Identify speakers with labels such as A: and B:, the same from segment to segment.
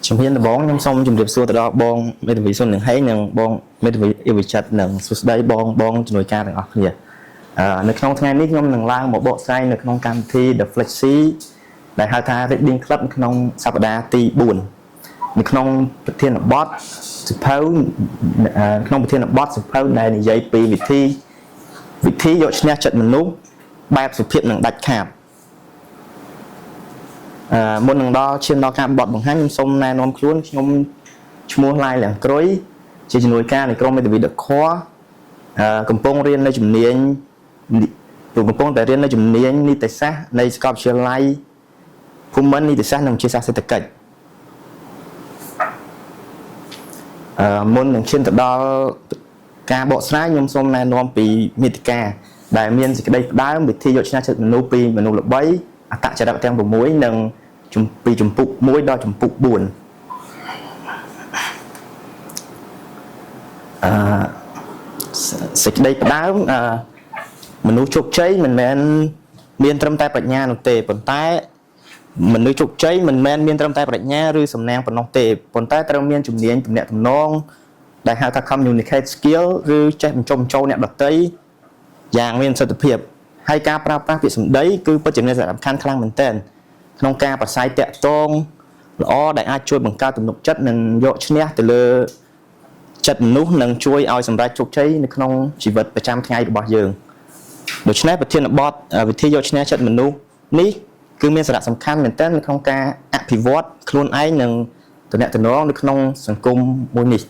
A: ជំរាបបងខ្ញុំសូមជម្រាបសួរទៅដល់បងមេធាវីសុននឹងហើយនិងបងមេធាវីអ៊ីវិចិត្រនិងសួស្តីបងជំនួយការទាំងអស់គ្នានៅក្នុងថ្ងៃនេះខ្ញុំនឹងឡើងមកបកស្រាយនៅក្នុងកម្មវិធី The Flexi ដែលហៅថា Reading Club ក្នុងសប្តាហ៍ទី4នៅក្នុងប្រធានបទសិភៅដែលនិយាយពីវិធីយកឈ្នះចិត្តមនុស្សបែបសុភាពនិងដាច់ខាតមុននឹងដល់ឈានដល់ការបទបង្ហាញខ្ញុំសូមណែនាំខ្លួនខ្ញុំឈ្មោះឡាយលៀងក្រួយជាជំនួយការនៃក្រុមមេធាវី The Core កំពុងរៀននៅជំនាញនីតិសាស្ត្រនៃសាកលវិទ្យាល័យភូមិន្ទនីតិសាស្ត្រនិងវិទ្យាសាស្ត្រសេដ្ឋកិច្ចមុននឹងឈានទៅដល់ការបកស្រាយខ្ញុំសូមណែនាំពីមាតិកាដែលមានសេចក្តីផ្ដើមវិធីយកឈ្នះចិត្តមនុស្សពីមនុស្សល្បីអត្តចរិតទាំង6និងពីជំពូក1ដល់ជំពូក4សេចក្តីផ្ដើមមនុស្សជោគជ័យមិនមែនមានត្រឹមតែប្រាជ្ញានោះទេប៉ុន្តែមនុស្សជោគជ័យមិនមែនមានត្រឹមតែប្រាជ្ញាឬសំណាងប៉ុណ្ណោះទេប៉ុន្តែត្រូវមានជំនាញទំនាក់ទំនងដែលហៅថា communicate skill ឬចេះបញ្ចុះបញ្ចូលអ្នកដទៃយ៉ាងមានប្រសិទ្ធភាពហើយការប្រើប្រាស់ពាក្យសម្ដីគឺពិតជាមានសារៈសំខាន់ខ្លាំងមែនទែនក្នុងការប្រស័យតាក់ទងល្អដែលអាចជួយបង្កើតទំនុកចិត្តនិងយកឈ្នះទៅលើចិត្តមនុស្សនិងជួយឲ្យសម្រេចជោគជ័យនៅក្នុងជីវិតប្រចាំថ្ងៃរបស់យើងដូច្នេះប្រធានបទវិធីយកឈ្នះចិត្តមនុស្សនេះគឺមានសារៈសំខាន់មែនទែននៅក្នុងការអភិវឌ្ឍខ្លួនឯងនិងទំនាក់ទំនងនៅក្នុងសង្គមមួយនេះ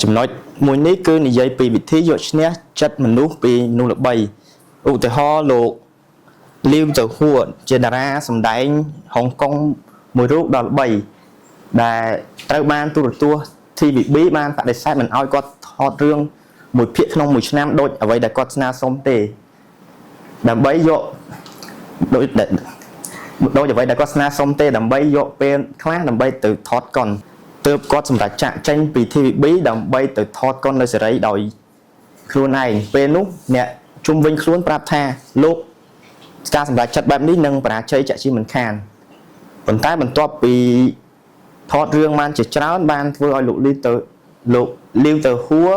A: ចំណុចមួយនេះគឺនិយាយពីវិធីយកឈ្នះចិត្តមនុស្សពីមនុស្សល្បីឧទាហរណ៍លោកលីវទៅហួរជាតារាសម្ដែងហុងកុងមួយរូបដ៏ល្បីដែលត្រូវបានទូរទស្សន៍ TVB បានបដិសេធមិនឲ្យគាត់ថតរឿងមួយភាគក្នុងមួយឆ្នាំដូចអ្វីដែលគាត់ស្នើសុំទេដើម្បីយកដូចអ្វីដែលគាត់ស្នើសុំទេដើម្បីយកពេលខ្លះដើម្បីទៅថតកុនទើបគាត់សម្រេចចាក់ចេញពី TVB ដើម្បីទៅថតកុននៅសេរីដោយខ្លួនឯងពេលនោះអ្នកជុំវិញខ្លួនប្រាប់ថាលោកការសម្រេចចិត្តបែបនេះនឹងបរាជ័យចាក់ជាមិនខានប៉ុន្តែបន្ទាប់ពីថតរឿងបានជាច្រើនបានធ្វើឲ្យលោកលីវទៅហួរ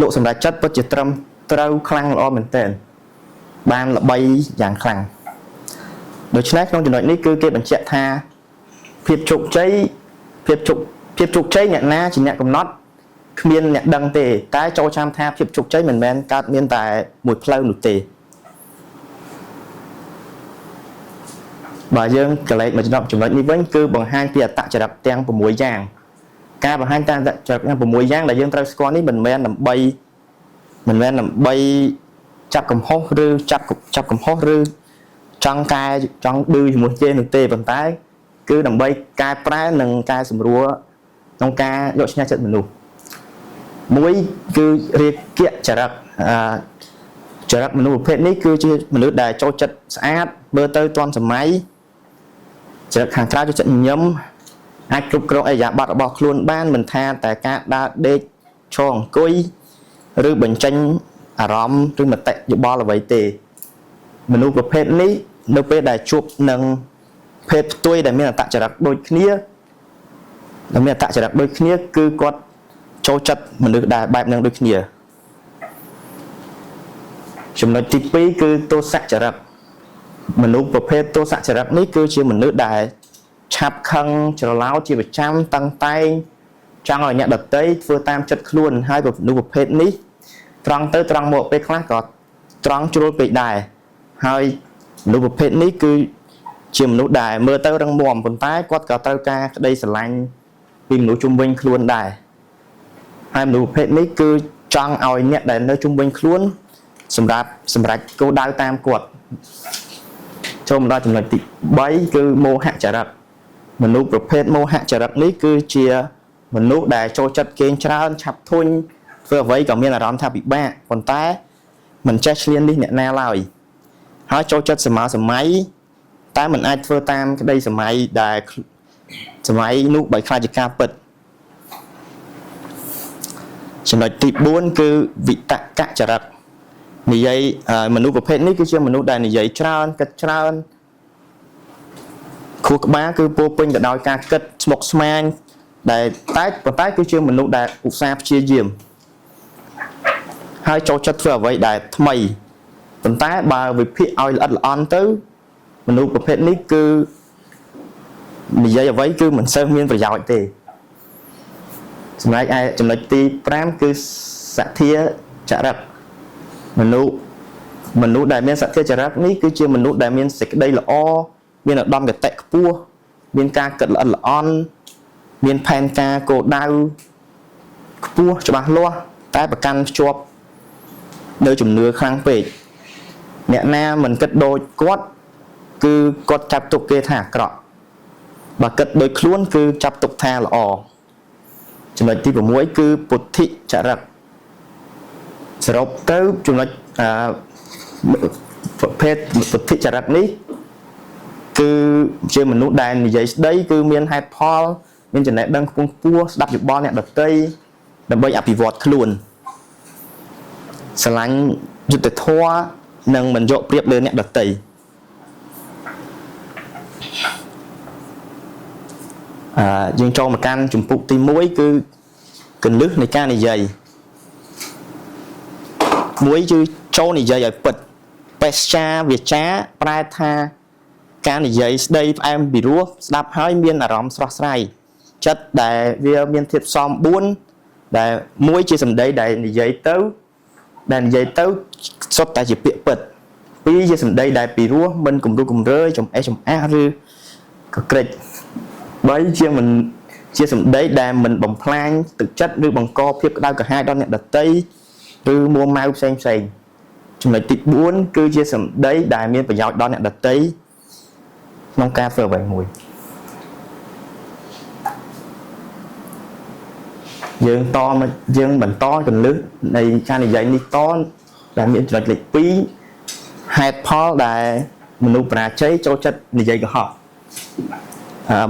A: លោកសម្រេចចិត្តពិតជាត្រឹមត្រូវខ្លាំងល្អមែនទែនបានល្បីយ៉ាងខ្លាំងដូច្នេះក្នុងចំណុចនេះគឺគេបញ្ជាក់ថាភាពជោគជ័យអ្នកណាជាអ្នកកំណត់គ្មានអ្នកដឹងទេតែចូលចាំថាភាពជោគជ័យមិនមែនកើតមានតែមួយផ្លូវនោះទេបើយើងកលេចមកចំណុចនេះវិញគឺបង្ហាញពីអត្តចរិតទាំង6យ៉ាងការបង្ហាញតាមអត្តចរិតទាំង6យ៉ាងដែលយើងត្រូវស្គាល់នេះមិនមែនដើម្បីចាប់កំហុសឬចាប់កំហុសឬចង់ឌឺជាមួយគេនោះទេប៉ុន្តែគឺដើម្បីកែប្រែនិងកែសម្រួលក្នុងការយកឈ្នះចិត្តមនុស្សមួយគឺរាគៈចរិតចរិតមនុស្សប្រភេទនេះគឺជាមនុស្សដែលចូលចិត្តស្អាតមើលទៅទាន់សម័យចរិតខាងក្រៅចូលចិត្តញញឹមអាចគ្រប់គ្រងអរិយាប័ត្ររបស់ខ្លួនបានមិនថាតែការដើរដេកឈរអង្គុយឬបញ្ចេញអារម្មណ៍ឬមតិយោបល់អ្វីទេមនុស្សប្រភេទនេះនៅពេលដែលជួបនឹងភេទផ្ទុយដែលមានអត្តចរិតដូចគ្នាគឺគាត់ចូលចិត្តមនុស្សដែលបែបនឹងដូចគ្នាចំណុចទី2គឺទោសចរិតមនុស្សប្រភេទទោសចរិតនេះគឺជាមនុស្សដែលឆាប់ខឹងច្រឡោតជាប្រចាំតាំងតែងចង់ឲ្យអ្នកដទៃធ្វើតាមចិត្តខ្លួនហើយមនុស្សប្រភេទនេះត្រង់ទៅត្រង់មកពេលខ្លះក៏ត្រង់ជ្រុលពេកដែរហើយមនុស្សប្រភេទនេះគឺជាមនុស្សដែលមើលទៅរឹងមាំប៉ុន្តែគាត់ក៏ត្រូវការក្តីស្រឡាញ់ពីមនុស្សជុំវិញខ្លួនដែរហើយមនុស្សប្រភេទនេះគឺចង់ឲ្យអ្នកដែលនៅជុំវិញខ្លួនសម្រាប់គោលដៅតាមគាត់ចូលមកដល់ចំណុចទី3គឺមោហចរិតមនុស្សប្រភេទមោហចរិតនេះគឺជាមនុស្សដែលចូលចិត្តគេងច្រើនឆាប់ធុញធ្វើអ្វីក៏មានអារម្មណ៍ថាពិបាកប៉ុន្តែមិនចេះឆ្លៀននេះអ្នកណាឡើយហើយចូលចិត្តសម័យតែមិនអាចធ្វើតាមក្តីសម័យដែលសម័យនោះបើខ្លាចជាការពិតចំណុចទី4គឺវិតកចរិតនិយាយមនុស្សប្រភេទនេះគឺជាមនុស្សដែលនិយាយច្រើនគិតច្រើន ខួរក្បាលគឺពោពេញទៅដោយការគិតស្មុគស្មាញដែលប៉ុន្តែគឺជាមនុស្សដែលឧស្សាហ៍ព្យាយាមហើយចូលចិត្តធ្វើអ្វីដែលថ្មីប៉ុន្តែបើវិភាគឲ្យល្អិតល្អន់ទៅមនុស្សប្រភេទនេះគឺនិយាយអ្វីគឺមិនសូវមានប្រយោជន៍ទេចំណែកឯចំណុចទី5គឺសទ្ធាចរិតមនុស្សដែលមានសទ្ធាចរិតនេះគឺជាមនុស្សដែលមានសេចក្តីល្អមានឧត្តមគតិខ្ពស់មានការគិតល្អិតល្អន់មានផែនការគោលដៅខ្ពស់ច្បាស់លាស់តែប្រកាន់ភ្ជាប់នៅជំនឿខ្លាំងពេកអ្នកណាមិនគិតដូចគាត់គឺគាត់ចាប់ទុកគេថាអាក្រក់បើគិតដូចខ្លួនគឺចាប់ទុកថាល្អចំណុចទី6គឺពុទ្ធិចរិតសរុបទៅចំណុចប្រភេទពុទ្ធិចរិតនេះគឺជាមនុស្សដែលនិយាយស្ដីគឺមានហេតុផលមានចំណេះដឹងខ្ពង់ខ្ពស់ស្ដាប់យោបល់អ្នកដទៃដើម្បីអភិវឌ្ឍខ្លួនស្រឡាញ់យុត្តិធម៌និងមិនយកប្រៀបលើអ្នកដទៃយើងចូលមកកាន់ជំពូកទី1គឺកលឹះនៃការនិយាយ1គឺចូលនិយាយឲ្យពិតបេសចាវាចាប្រែថាការនិយាយស្ដីផ្អែមពីរោះស្ដាប់ហើយមានអារម្មណ៍ស្រស់ស្រាយចិត្តដែលវាមានធាតុផ្សំ4ដែល1ជាសម្ដីដែលនិយាយទៅសុទ្ធតែជាពាក្យពិត2ជាសម្ដីដែលពីរោះមិនគំរោះគំរើយចំអេះចំអាស់ឬកក្រិច3ជាសម្ដីដែលមិនបំផ្លាញទឹកចិត្តឬបង្កភាពក្តៅក្រហាយដល់អ្នកដទៃឬមួម៉ៅផ្សេងចំណុចទី4គឺជាសម្ដីដែលមានប្រយោជន៍ដល់អ្នកដទៃក្នុងការធ្វើអ្វីមួយយើងបន្តកលឹះនៃការនិយាយនេះតដែលមានចំណុចលេខ2ហេតុផលដែលមនុស្សបរាជ័យចូលចិត្តនិយាយកុហក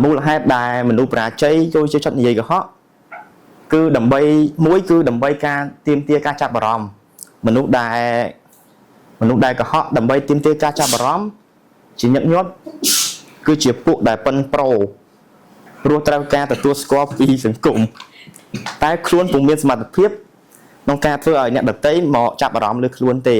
A: មូលហេតុដែលមនុស្សបរាជ័យចូលចិត្តនិយាយកុហកគឺដើម្បីការទាមទារការចាប់អារម្មណ៍មនុស្សដែលកុហកដើម្បីទាមទារការចាប់អារម្មណ៍ជាញឹកញាប់គឺជាពួកដែលប៉ិនប្រូព្រោះត្រូវការទទួលស្គាល់ពីសង្គមតែខ្លួនពុំមានសមត្ថភាពក្នុងការធ្វើឲ្យអ្នកដទៃមកចាប់អារម្មណ៍លើខ្លួនទេ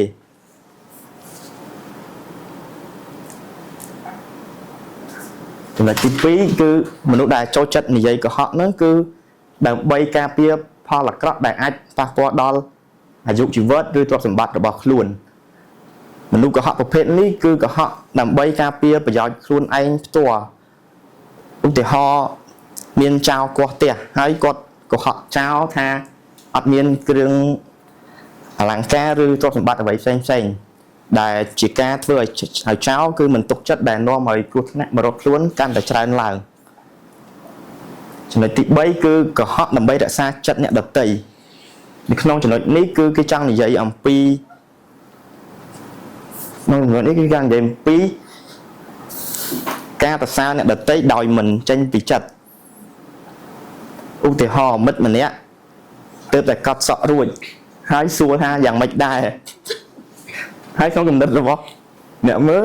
A: ចំណុចទី2គឺមនុស្សដែលចូលចិត្តនិយាយកុហកហ្នឹងគឺដើម្បីការពារផលអាក្រក់ដែលអាចប៉ះពាល់ដល់អាយុជីវិតឬទ្រព្យសម្បត្តិរបស់ខ្លួនមនុស្សកុហកប្រភេទនេះគឺកុហកដើម្បីការពារប្រយោជន៍ខ្លួនឯងផ្ទាល់ឧទាហរណ៍មានចៅគាស់ផ្ទះហើយគាត់កុហកចោលថាអត់មានគ្រឿងអលង្ការឬទ្រព្យសម្បត្តិអ្វីផ្សេងដែលជាការធ្វើឲ្យចោលគឺមិនទុកចិត្តដែលនាំឲ្យគ្រោះថ្នាក់មករកខ្លួនកាន់តែច្រើនឡើងចំណុចទី3គឺកុហកដើម្បីរក្សាចិត្តអ្នកដទៃនៅក្នុងចំណុចនេះគឺគេចង់និយាយអំពីការប្រសាអ្នកដទៃដោយមិនចេញពីចិត្តឧទាហរណ៍មិត្តម្នាក់ទើបតែកត់សក់រួចហើយសួរថាយ៉ាងម៉េចដែរហើយក្នុងកំណត់របស់អ្នកមើល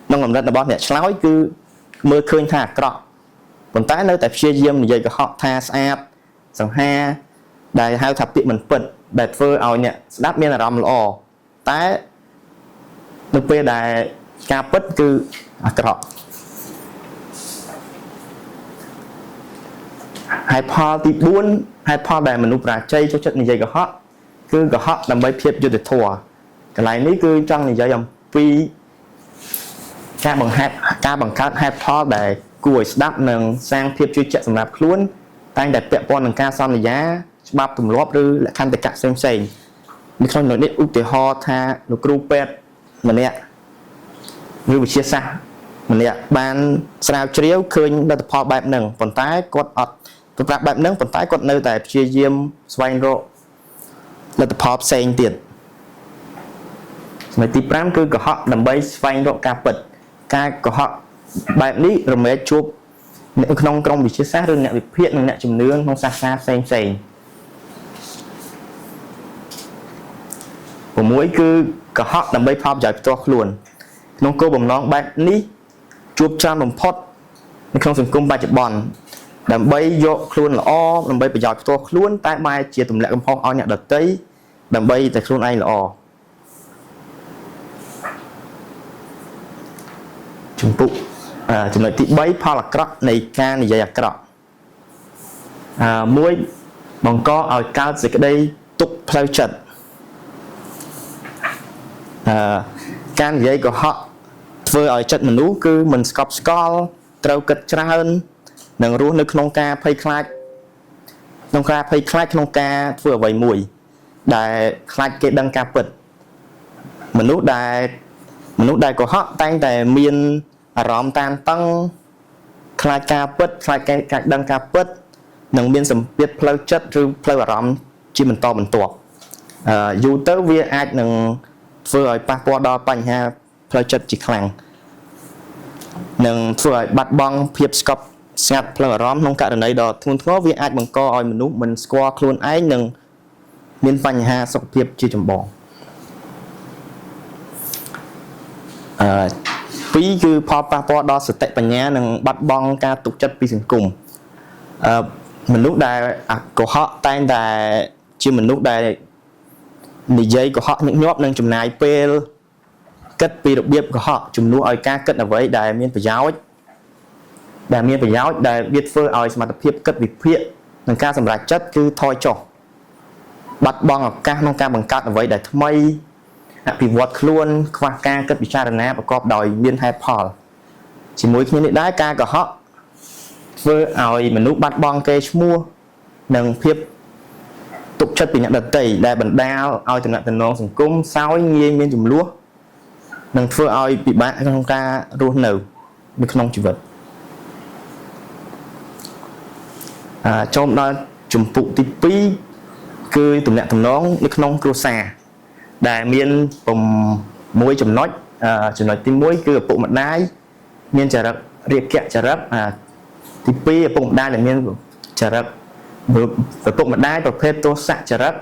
A: ក្នុងកំណត់របស់អ្នកឆ្លើយគឺមើលឃើញថាអាក្រក់ប៉ុន្តែនៅតែព្យាយាមនិយាយកុហកថាស្អាតសង្ហាដែលហៅថាពាក្យមិនពិតដែលធ្វើឲ្យអ្នកស្ដាប់មានអារម្មណ៍ល្អតែនៅពេលដែលការពិតគឺអាក្រក់ហេតុផលទី4ហេតុផលដែលមនុស្សប្រាជ័យចូលចិត្តនិយាយកុហកគឺកុហកដើម្បីភាពយុត្តិធម៌កន្លែងនេះគឺចង់និយាយអំពីការបង្កើតហេតុផលដែលគួរឲ្យស្ដាប់និងសាងភាពជឿជាក់សម្រាប់ខ្លួនតែងតែពាក់ព័ន្ធនឹងការសន្យាច្បាប់ទម្លាប់ឬលក្ខន្តិកៈផ្សេងនៅក្នុងនេះឧទាហរណ៍ថាលោកគ្រូពេទ្យម្នាក់ឬវិទ្យាសាស្ត្រម្នាក់បានស្រាវជ្រាវឃើញលទ្ធផលបែបហ្នឹងប៉ុន្តែគាត់អត់ប្រព្រឹត្តបែបហ្នឹងប៉ុន្តែគាត់នៅតែព្យាយាមស្វែងរកលទ្ធផលផ្សេងទៀតចំណុចទី5គឺកុហកដើម្បីស្វែងរកការពិតការកុហកបែបនេះរមែកជួបនៅក្នុងក្រុមវិទ្យាសាស្ត្រឬអ្នកវិភាគនិងអ្នកជំនឿក្នុងសាសនាផ្សេង6គឺកុហកដើម្បីផលប្រយោជន៍ផ្ទាល់ខ្លួនក្នុងគោលបំណងបែបនេះជួបច្រើនបំផុត ในក្នុងសង្គមបច្ចុប្បន្នដើម្បីយកខ្លួនល្អដើម្បីប្រយោជន៍ផ្ទាល់ខ្លួនតែបែរជាទម្លាក់កំហុសឲ្យអ្នកដទៃដើម្បីតែខ្លួនឯងល្អជំពូកចំណុចទី3ផលអាក្រក់នៃការនិយាយអាក្រក់មួយបង្កឲ្យកើតសេចក្តីទុក្ខផ្លូវចិត្តការនិយាយកុហកធ្វើឲ្យចិត្តមនុស្សគឺមិនស្កប់ស្កល់ត្រូវគិតច្រើននិងរស់នៅក្នុងការភ័យខ្លាចក្នុងការធ្វើអ្វីមួយដែលខ្លាចគេដឹងការពិតមនុស្សដែលកុហកតែងតែមានអារម្មណ៍តានតឹងខ្លាចការពិតខ្លាចគេដឹងការពិតនិងមានសម្ពាធផ្លូវចិត្តឬផ្លូវអារម្មណ៍ជាបន្តបន្ទាប់យូរទៅវាអាចនឹងធ្វើឲ្យប៉ះពាល់ដល់បញ្ហាផ្លូវចិត្តជាខ្លាំងនិងធ្វើឲ្យបាត់បង់ភាពស្កប់ស្ងាត់ផ្លូវអារម្មណ៍ក្នុងករណីដ៏ធ្ងន់ធ្ងរវាអាចបង្កឲ្យមនុស្សមិនស្គាល់ខ្លួនឯងនិងមានបញ្ហាសុខភាពជាចម្បងពីរគឺផលប៉ះពាល់ដល់សតិបញ្ញានិងបាត់បង់ការទុកចិត្តពីសង្គមមនុស្សដែលកុហកតែងតែជាមនុស្សដែលនិយាយកុហកញឹកញាប់និងចំណាយពេលគិតពីរបៀបកុហកជំនួសឲ្យការគិតអ្វីដែលមានប្រយោជន៍ដែលវាធ្វើឲ្យសមត្ថភាពគិតវិភាគនិងការសម្រេចចិត្តគឺថយចុះបាត់បង់ឱកាសក្នុងការបង្កើតអ្វីដែលថ្មីអភិវឌ្ឍខ្លួនខ្វះការគិតពិចារណាប្រកបដោយមានហេតុផលជាមួយគ្នានេះដែរការកុហកធ្វើឲ្យមនុស្សបាត់បង់កេរ្តិ៍ឈ្មោះនិងភាពទុកចិត្តពីអ្នកដទៃដែលបណ្ដាលឲ្យទំនាក់ទំនងសង្គមសោយងាយមានជម្លោះនិងធ្វើឲ្យពិបាកក្នុងការរស់នៅក្នុងជីវិតចូលដល់ជំពូកទី2គឺទំនាក់ទំនងនៅក្នុងគ្រួសារដែលមាន6ចំណុចទី1គឺឪពុកម្ដាយមានចរិតរាគៈចរិតទី2ឪពុកម្ដាយដែលមានចរិតឪពុកម្ដាយប្រភេទទោសៈចរិត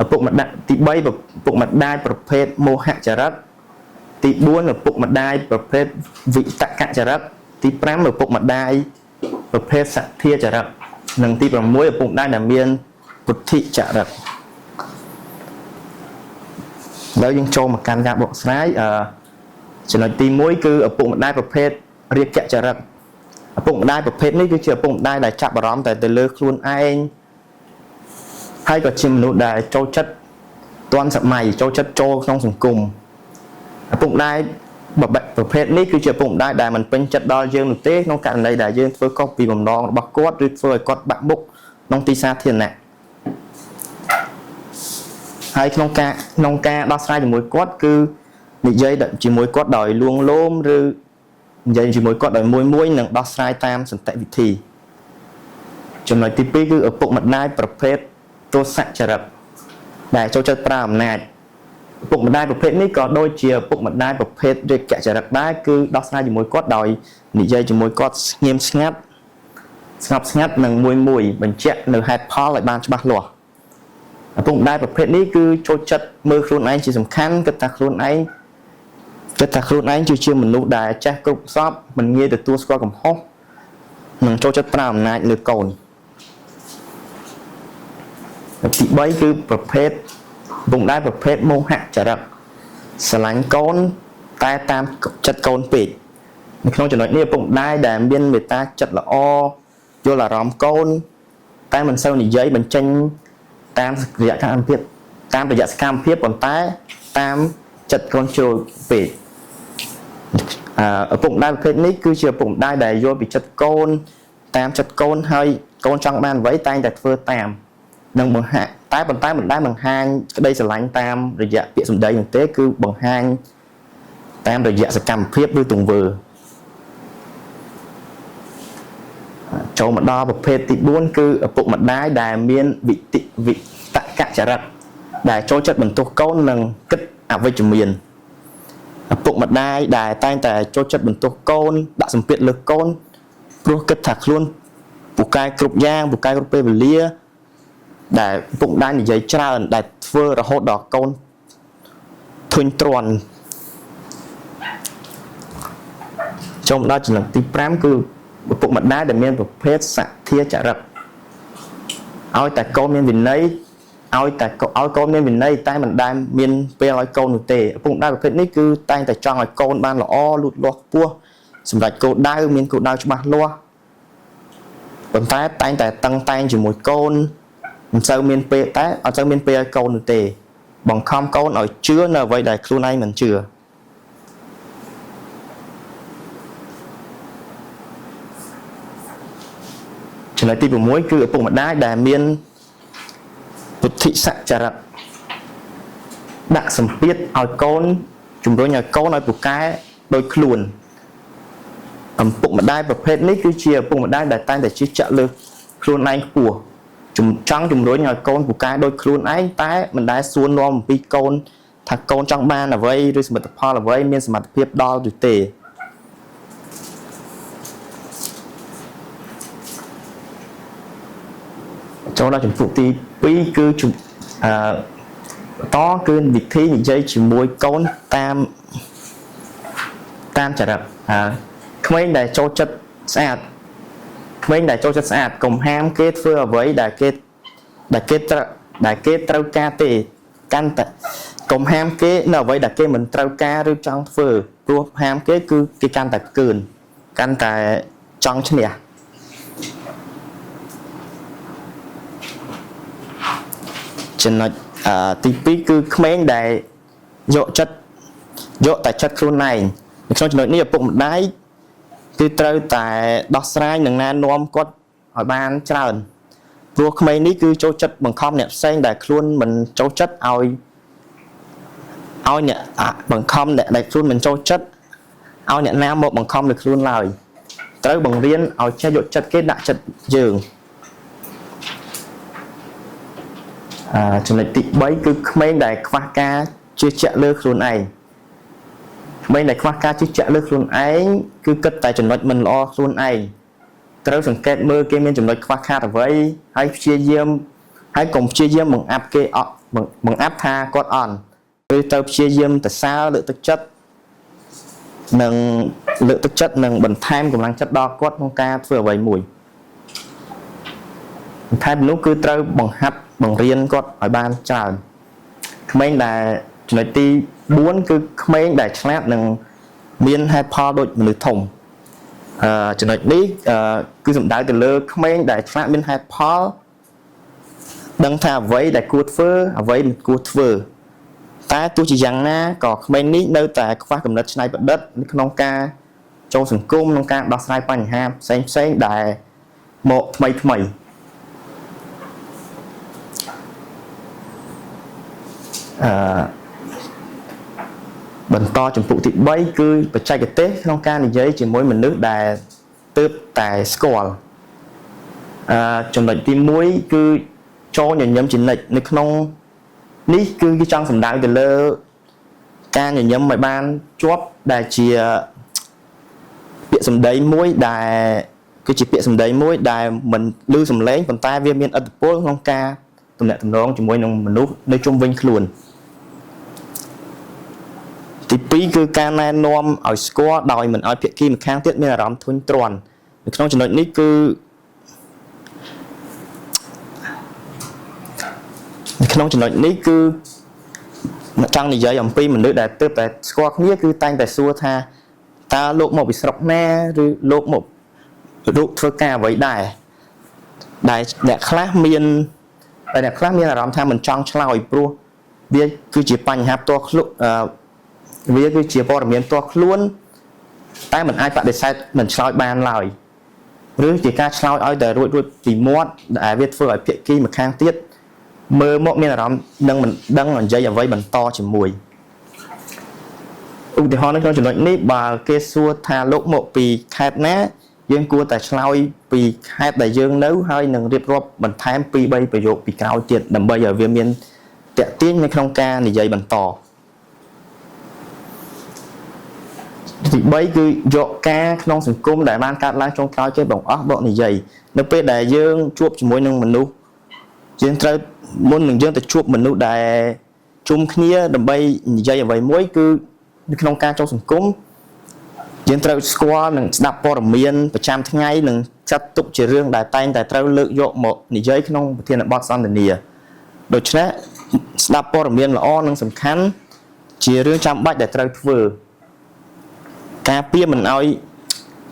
A: ឪពុកម្ដាយទី3ឪពុកម្ដាយប្រភេទមោហៈចរិតទី4ឪពុកម្ដាយប្រភេទវិតកចរិតទី5ឪពុកម្ដាយប្រភេទសទ្ធាចរិតនិងទី6ឪពុកម្ដាយដែលមានពុទ្ធិចរិតแล้วយើងចូលមកកាន់ការបកស្រាយចំណុចទី1គឺឪពុកម្ដាយប្រភេទរាគៈចរិតឪពុកម្ដាយប្រភេទនេះគឺជាឪពុកម្ដាយដែលចាប់អារម្មណ៍តែទៅលើខ្លួនឯងហើយក៏ជាមនុស្សដែលចូលចិត្តទាន់សម័យចូលចិត្តចូលក្នុងសង្គមឪពុកម្ដាយប្រភេទនេះគឺជាឪពុកម្ដាយដែលមិនពេញចិត្តដល់យើងនោះទេក្នុងករណីដែលយើងធ្វើខុសពីបំណងរបស់គាត់ឬធ្វើឲ្យគាត់បាក់មុខក្នុងទីសាធារណៈហើយក្នុងការដោះស្រាយជាមួយគាត់គឺនិយាយជាមួយគាត់ដោយលួងលោមឬនិយាយជាមួយគាត់ដោយមួយនិងដោះស្រាយតាមសន្តិវិធីចំណុចទី2គឺឪពុកម្ដាយប្រភេទទោសៈចរិតដែលចូលចិត្តប្រើអំណាចឪពុកម្ដាយប្រភេទនេះក៏ដូចជាឪពុកម្ដាយប្រភេទរាគៈចរិតដែរគឺដោះស្រាយជាមួយគាត់ដោយនិយាយជាមួយគាត់ស្ងៀមស្ងាត់និងមួយបញ្ជាក់នៅហេតុផលឲ្យបានច្បាស់លាស់ឪពុកម្ដាយប្រភេទនេះគឺចូលចិត្តមើលខ្លួនឯងជាសំខាន់គិតថាខ្លួនឯងជាមនុស្សដែលចេះគ្រប់សពមិនងាយទទួលស្គាល់កំហុសនិងចូលចិត្តប្រើអំណាចលើកូនទី3គឺប្រភេទឪពុកម្ដាយប្រភេទមោហៈចរិតស្រឡាញ់កូនតែតាមចិត្តកូនពេកនៅក្នុងចំណុចនេះឪពុកម្ដាយដែលមានមេត្តាចិត្តល្អយល់អារម្មណ៍កូនតែមិនសូវនិយាយបញ្ចេញតាមរយៈសកម្មភាពប៉ុន្តែតាមចិត្តកូនជ្រុលពេកឪពុកម្ដាយប្រភេទនេះគឺជាឪពុកម្ដាយដែលយល់ពីចិត្តកូនតាមចិត្តកូនហើយកូនចង់បានអ្វីតែងតែធ្វើតាមនិងបង្ហាញតែប៉ុន្តែមិនដែលបង្ហាញក្តីស្រឡាញ់តាមរយៈពាក្យសម្ដីនោះទេគឺបង្ហាញតាមរយៈសកម្មភាពឬទង្វើចូលមកដល់ប្រភេទទី4គឺឪពុកម្ដាយដែលមានវិតកចរិតដែលចូលចិត្តបន្ទោសកូននិងគិតអវិជ្ជមានឪពុកម្ដាយដែលតែងតែចូលចិត្តបន្ទោសកូនដាក់សម្ពាធលើកូនព្រោះគិតថាខ្លួនពូកែគ្រប់យ៉ាងពូកែគ្រប់ពេលវេលាដែលឪពុកម្ដាយនិយាយច្រើនដែលធ្វើរហូតដល់កូនធុញទ្រាន់ចូលដល់ចំណុចទី5គឺ ពុកម្ដាយដែលមានប្រភេទសទ្ធាចរិតឲ្យតែកូនមានវិន័យឲ្យកូនមានវិន័យតែមិនដែលមានពេលឲ្យកូននោះទេឪពុកម្ដាយប្រភេទនេះគឺតែងតែចង់ឲ្យកូនបានល្អលូតលាស់ខ្ពស់សម្រាប់គោលដៅមានគោលដៅច្បាស់លាស់ប៉ុន្តែតែងតែតឹងតែងជាមួយកូនមិនសូវមានពេលតែអត់សូវមានពេលឲ្យកូននោះទេបង្ខំកូនឲ្យជឿនៅអ្វីដែលខ្លួនឯងមិនជឿចំណុចទី6គឺឪពុកម្ដាយដែលមានពុទ្ធិសចរិតដាក់សម្ពាធឲ្យកូនជំរុញឲ្យកូនឲ្យពូកែដោយខ្លួនឪពុកម្ដាយប្រភេទនេះគឺជាឪពុកម្ដាយដែលតែងតែជឿជាក់លើខ្លួនឯងខ្ពស់ចង់ជំរុញឲ្យកូនពូកែដោយខ្លួនឯងតែមិនដែលសួរនាំអំពីកូនថាកូនចង់បានអ្វីឬសមិទ្ធផលអ្វីមានសមត្ថភាពដល់ឬទេចូលដល់ចំពោះទី2គឺបន្តគឺវិធីនិយាយជាមួយកូនតាមចរិតក្មេងដែលចូលចិត្តស្អាតកុំហាមគេធ្វើអ្វីដែលគេត្រូវការទេកាន់តែកុំហាមគេនៅអ្វីដែលគេមិនត្រូវការឬចង់ធ្វើព្រោះហាមគេគឺគេកាន់តែកើនកាន់តែចង់ឈ្នះចំណុចទី2គឺក្មេងដែលយកតែចិត្តខ្លួនឯងនៅក្នុងចំណុចនេះឪពុកម្ដាយគឺត្រូវតែដោះស្រាយនិងណែនាំគាត់ឲ្យបានច្រើនព្រោះក្មេងនេះគឺចូលចិត្តបង្ខំអ្នកផ្សេងដែលខ្លួនមិនចូលចិត្តឲ្យអ្នកបង្ខំអ្នកដែលខ្លួនមិនចូលចិត្តឲ្យអ្នកណាមកបង្ខំលើខ្លួនឡើយត្រូវបង្រៀនឲ្យចេះយកចិត្តគេដាក់ចិត្តយើងចំណុចទី3គឺក្មេងដែលខ្វះការជឿជាក់លើខ្លួនឯងក្មេងដែលខ្វះការជឿជាក់លើខ្លួនឯងគឺគិតតែចំណុចមិនល្អខ្លួនឯងត្រូវសង្កេតមើលគេមានចំណុចខ្វះខាតអ្វីហើយកុំព្យាយាមបង្អាប់គេបង្អាប់ថាគាត់អន់ឬទៅព្យាយាមទៅសើលើកទឹកចិត្តនិងបន្ថែមកម្លាំងចិត្តដល់គាត់ក្នុងការធ្វើអ្វីមួយបន្ថែមនោះគឺត្រូវបង្រៀនគាត់ឲ្យបានច្រើនក្មេងដែលចំណុចទី4គឺក្មេងដែលឆ្លាតនិងមានហេតុផលដូចមនុស្សធំចំណុចនេះគឺសំដៅទៅលើក្មេងដែលឆ្លាតមានហេតុផលដឹងថាអ្វីដែលគួរធ្វើអ្វីមិនគួរធ្វើតែទោះជាយ៉ាងណាក៏ក្មេងនេះនៅតែខ្វះគំនិតច្នៃប្រឌិតនៅក្នុងការចូលសង្គមក្នុងការដោះស្រាយបញ្ហាផ្សេងដែលមកថ្មីបន្តចំពោះទី3គឺបច្ចេកទេសក្នុងការនិយាយជាមួយមនុស្សដែលទើបតែស្គាល់ចំណុចទី1គឺចូលញញឹមជានិច្ចនៅក្នុងនេះគឺគេចង់សំដៅទៅលើការញញឹមឲ្យបានជាប់ដែលជាពាក្យសម្ដីមួយដែលគឺជាពាក្យសម្ដីមួយដែលមិនឮសំឡេងប៉ុន្តែវាមានឥទ្ធិពលក្នុងការទំនាក់ទំនងជាមួយនឹងមនុស្សនៅជុំវិញខ្លួនទី2គឺការណែនាំឲ្យស្គាល់ដោយមិនឲ្យភាគីម្ខាងទៀតមានអារម្មណ៍ធុញទ្រាន់នៅក្នុងចំណុចនេះគឺចង់និយាយអំពីមនុស្សដែលទើបតែស្គាល់គ្នាគឺតែងតែសួរថាតើលោកមកពីស្រុកណាឬលោកមកធ្វើការអ្វីដែរដែលអ្នកខ្លះមានអារម្មណ៍ថាមិនចង់ឆ្លើយព្រោះវាគឺជាបញ្ហាផ្ទាល់ខ្លួនវាគឺជាព័ត៌មានផ្ទាល់ខ្លួនតែមិនអាចបដិសេធមិនឆ្លើយបានឡើយឬជាការឆ្លើយឲ្យតែរួចពីមាត់ដែលវាធ្វើឲ្យភាគីម្ខាងទៀតមើលមកមានអារម្មណ៍នឹងមិនដឹងនិយាយអ្វីបន្តជាមួយឧទាហរណ៍នៅក្នុងចំណុចនេះបើគេសួរថាលោកមកពីខេត្តណាយើងគួរតែឆ្លើយពីខេត្តដែលយើងនៅហើយនឹងរៀបរាប់បន្ថែម 2-3 ប្រយោគពីក្រោយទៀតដើម្បីឲ្យវាមានតាក់ទាញនៅក្នុងការនិយាយបន្តទី3គឺយកការក្នុងសង្គមដែលបានកើតឡើងចុងក្រោយគេបង្អស់បកនិយាយនៅពេលដែលយើងជួបជាមួយនឹងមនុស្សយើងត្រូវមុននឹងយើងទៅជួបមនុស្សដែលជុំគ្នាដើម្បីនិយាយអ្វីមួយគឺនៅក្នុងការចូលសង្គម យើងត្រូវស្គាល់និងស្ដាប់ព័ត៌មានប្រចាំថ្ងៃនិងចាត់ទុកជារឿងដែលតែងតែត្រូវលើកយកមកនិយាយក្នុងប្រធានបទសន្ទនាដូច្នេះស្ដាប់ព័ត៌មានល្អនិងសំខាន់ជារឿងចាំបាច់ដែលត្រូវធ្វើការពារមិនឲ្យ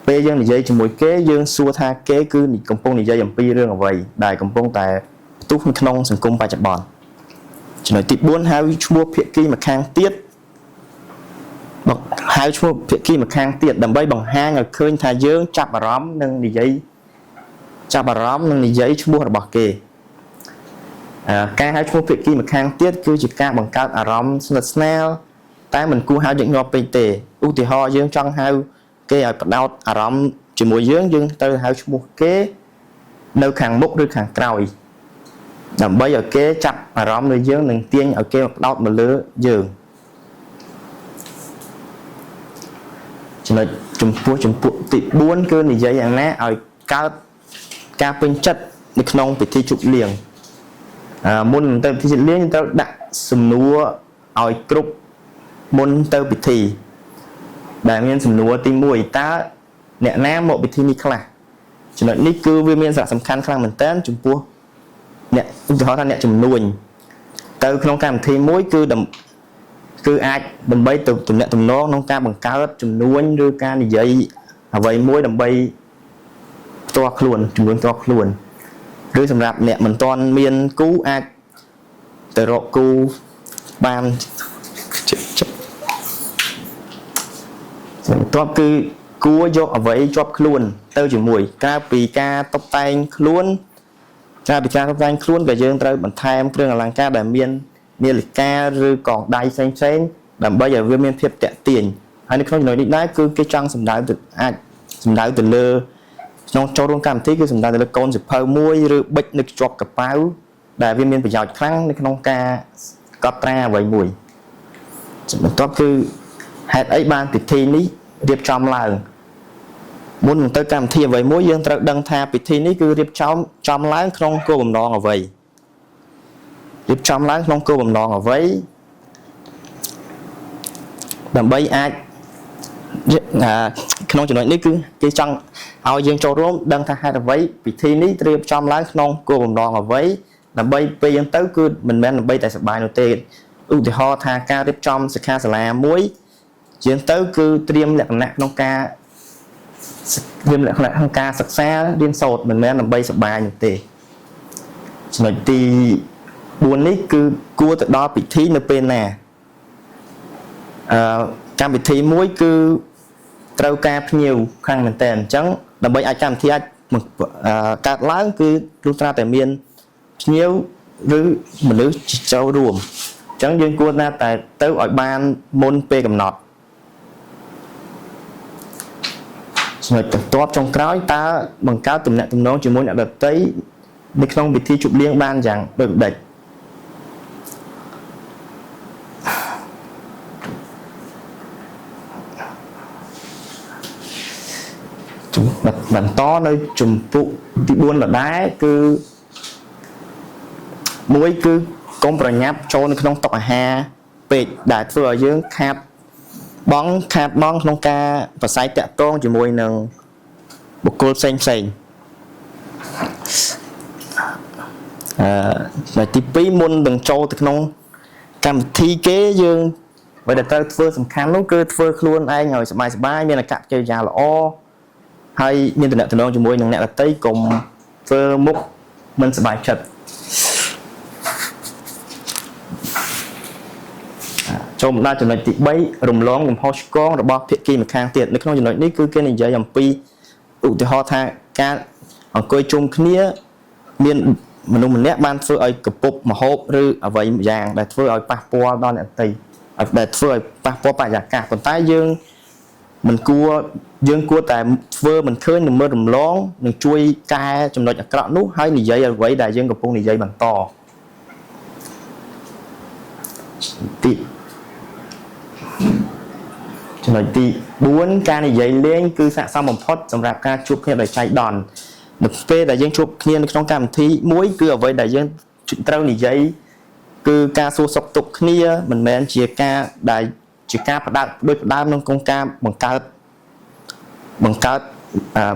A: ពេលយើងនិយាយជាមួយគេយើងសួរថាគេគឺកំពុងនិយាយអំពីរឿងអ្វីដែលកំពុងតែផ្ទុះនៅក្នុងសង្គមបច្ចុប្បន្នចំណុចទី4ហៅឈ្មោះភាគីម្ខាងទៀតហៅឈ្មោះភាគីម្ខាងទៀតដើម្បីបង្ហាញឲ្យឃើញថាយើងចាប់អារម្មណ៍និងនិយាយឈ្មោះរបស់គេការហៅឈ្មោះភាគីម្ខាងទៀតគឺជាការបង្កើតអារម្មណ៍ស្និទ្ធស្នាលតែមិនគួរហៅញឹកញាប់ពេកទេឧទាហរណ៍យើងចង់ហៅគេឲ្យផ្ដោតអារម្មណ៍ជាមួយយើងទៅហៅឈ្មោះគេនៅខាងមុខឬខាងក្រោយដើម្បីឲ្យគេចាប់អារម្មណ៍លើយើងនិងទាញឲ្យគេផ្ដោតមកលើយើងចំណុចចំពោះទី4គឺនិយាយយ៉ាងណាឲ្យកើតការពេញចិត្តនៅក្នុងពិធីជប់លៀងមុនទៅពិធីជប់លៀងត្រូវដាក់សំណួរឲ្យគ្រប់មុនទៅពិធីដែលមានសំណួរទី1តើអ្នកណាមកពិធីនេះខ្លះចំណុចនេះគឺវាមានសារៈសំខាន់ខ្លាំងមែនទែនចំពោះអ្នកឧទាហរណ៍ថាអ្នកជំនួញទៅក្នុងកម្មវិធីមួយគឺអាចដើម្បីទៅទំនាក់ទំនងក្នុងការបង្កើតចំនួនឬការនិយាយអ្វីមួយដើម្បីផ្ទាល់ខ្លួនចំនួនផ្ទាល់ខ្លួនឬសម្រាប់អ្នកមិនទាន់មានគូអាចទៅរកគូបានបន្ទាប់គឺគួរយកអ្វីជាប់ខ្លួនទៅជាមួយក្រៅពីការតុបតែងខ្លួនក៏យើងត្រូវបន្ថែមគ្រឿងអលង្ការដែលមាននាឡិកាឬកងដៃផ្សេងដើម្បីឲ្យវាមានភាពទាក់ទាញហើយនៅក្នុងចំណុចនេះដែរគឺគេចង់សម្ដៅទៅអាចសម្ដៅទៅលើក្នុងចូលរួមកម្មវិធីគឺសម្ដៅទៅលើកូនសិភៅមួយឬប៊ិចនៅជាប់កប៉ៅដែលវាមានប្រយោជន៍ខ្លាំងនៅក្នុងការកត់ត្រាអ្វីមួយបន្ទាប់គឺហេតុអីបានពិធីនេះរៀបចំឡើងមុននឹងទៅកម្មវិធីអ្វីមួយយើងត្រូវដឹងថាពិធីនេះគឺរៀបចំឡើងក្នុងគោលបំណងអ្វីដើម្បីអាចក្នុងចំណុចនេះគឺគេចង់ឲ្យយើងចូលរួមដឹងថាហេតុអ្វីពិធីនេះរៀបចំឡើងក្នុងគោលបំណងអ្វីដើម្បីពេលយើងទៅគឺមិនមែនដើម្បីតែសប្បាយនោះទេឧទាហរណ៍ថាការរៀបចំសិក្ខាសាលាមួយយើងទៅគឺត្រៀមលក្ខណៈក្នុងការសិក្សារៀនសូត្រមិនមែនដើម្បីសប្បាយនោះទេចំណុចទី4នេះគឺគួរទៅដល់ពិធីនៅពេលណាកម្មវិធីមួយគឺត្រូវការភ្ញៀវខ្លាំងមែនតើអញ្ចឹងដើម្បីអាចកម្មវិធីអាចកើតឡើងគឺលុះត្រាតែមានភ្ញៀវឬមនុស្សចូលរួមអញ្ចឹងយើងគួរណាតែទៅឲ្យបានមុនពេលកំណត់ចំណុចបន្ទាប់ចុងក្រោយតើបង្កើតទំនាក់ទំនងជាមួយអ្នកដទៃនៅក្នុងពិធីជប់លៀងបានយ៉ាងដូចម្ដេចបន្តនៅជំពូកទី4ដដែលគឺមួយគឺកុំប្រញាប់ចូលនៅក្នុងតុអាហារពេកដែលធ្វើឲ្យយើងខាតបង់ក្នុងការប្រស័យតាក់ទងជាមួយនឹងបុគ្គលផ្សេងនៅទី2មុននឹងចូលទៅក្នុងកម្មវិធីគេយើងបើដែលត្រូវធ្វើសំខាន់នោះគឺធ្វើខ្លួនឯងឲ្យសប្បាយមានអាកប្បកិរិយាល្អហើយមានទំនាក់ទំនងជាមួយនឹងអ្នកដទៃកុំធ្វើមុខមិនសប្បាយចិត្តចូលមកដល់ចំណុចទី3រំលងកំហុសឆ្គងរបស់ភាគីម្ខាងទៀតនៅក្នុងចំណុចនេះគឺគេនិយាយអំពីឧទាហរណ៍ថាការអង្គុយជុំគ្នាមានមនុស្សម្នាក់បានធ្វើឲ្យកពុបមហូបឬអ្វីយ៉ាងដែលធ្វើឲ្យប៉ះពាល់ដល់អ្នកដទៃដែលធ្វើឲ្យប៉ះពាល់បរិយាកាសប៉ុន្តែយើងគួរតែធ្វើមិនឃើញនឹងមើលរំលងនឹងជួយកែចំណុចអាក្រក់នោះហើយនិយាយអ្វីដែលយើងកំពុងនិយាយបន្តចំណុចទី4ការនិយាយលេងគឺស័ក្តិសមបំផុតសម្រាប់ការជួបគ្នាដោយចៃដន្យនៅពេលដែលយើងជួបគ្នានៅក្នុងកម្មវិធីមួយគឺអ្វីដែលយើងត្រូវនិយាយគឺការសួរសុខទុក្ខគ្នាមិនមែនជាការដែលជាការផ្ដើមក្នុងការបង្កើត បង្កើត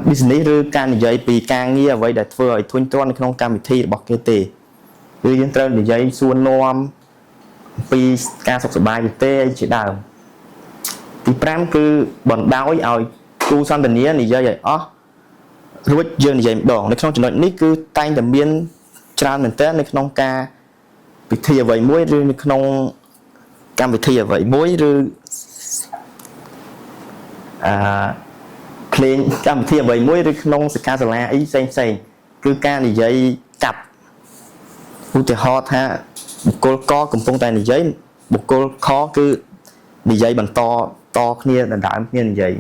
A: business ឬការនិយាយពីការងារអ្វីដែលធ្វើឲ្យធុញទ្រាន់នៅក្នុងកម្មវិធីរបស់គេទេគឺយើងត្រូវនិយាយសួរនាំពីការសុខសប្បាយទេជាដើមទី5គឺបណ្ដោយឲ្យគូសន្ទនានិយាយឲ្យអស់រួចយើងនិយាយម្ដងនៅក្នុងចំណុចនេះគឺតែងតែមានច្រើនមែនទែននៅក្នុងការពិធីអ្វីមួយឬនៅក្នុងកម្មវិធីអ្វីមួយឬភ្លេងកម្មវិធីអ្វីមួយឬក្នុងសិក្ខាសាលាអីផ្សេងគឺការនិយាយកាត់ឧទាហរណ៍ថាបុគ្គលកកំពុងតែនិយាយបុគ្គលខគឺនិយាយបន្តតគ្នាដណ្ដើមគ្នានិយាយ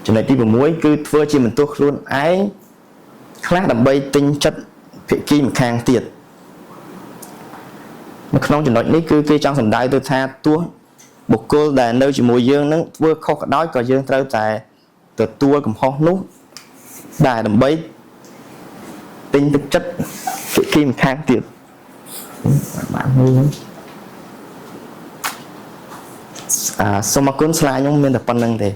A: ចំណុចទី6គឺធ្វើជាបន្ទោសខ្លួនឯងខ្លះដើម្បីទិញចិត្តភាគីម្ខាងទៀតនៅក្នុងចំណុចនេះគឺគេចង់សំដៅទៅថាទោះបុគ្គលដែលនៅជាមួយយើងនឹងធ្វើខុសក៏ដោយក៏យើងត្រូវតែទទួលកំហុសនោះដែរដើម្បីទិញទឹកចិត្តភាគីម្ខាងទៀតបានមួយសូមអរគុណស្លាយខ្ញុំមានតែប៉ុណ្្នឹងទេ